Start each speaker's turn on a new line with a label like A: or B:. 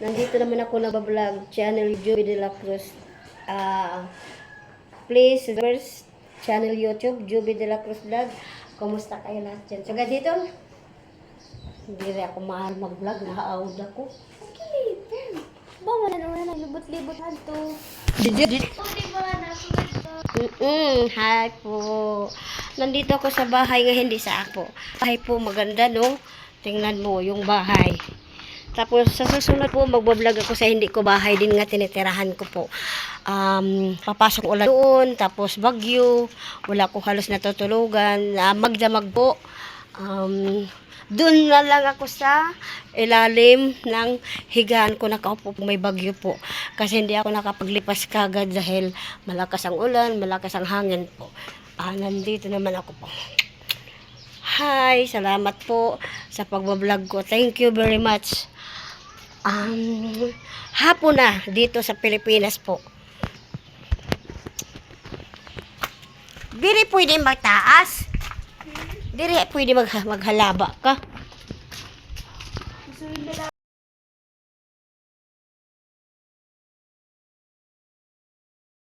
A: Nandito naman ako nagbablog, channel Joby de la Cruz. Please, first channel YouTube, Joby de la Cruz Vlog. Kumusta kayo lahat dyan? So, dito, hindi rin ako mahal mag-vlog, naaawd ako.
B: Okay, pero bawa na naman naglibot-libot to.
A: Did
B: Okay ba, nasulat ko.
A: Hi po. Nandito ako sa bahay nga hindi sa ako. Bahay po maganda no. Tingnan mo yung bahay. Tapos sa susunod po magbablog ako sa hindi ko bahay din nga tinitirahan ko po. Papasok ulan doon, tapos bagyo, wala ko halos natutulugan, magdamag po. Doon na lang ako sa ilalim ng higaan ko nakaupo may bagyo po. Kasi hindi ako nakapaglipas kagad dahil malakas ang ulan, malakas ang hangin po. Nandito naman ako po. Hi, salamat po sa pagbablog ko. Thank you very much. Hapon na dito sa Pilipinas po. Diri pwede magtaas. Diri pwede maghalaba ka.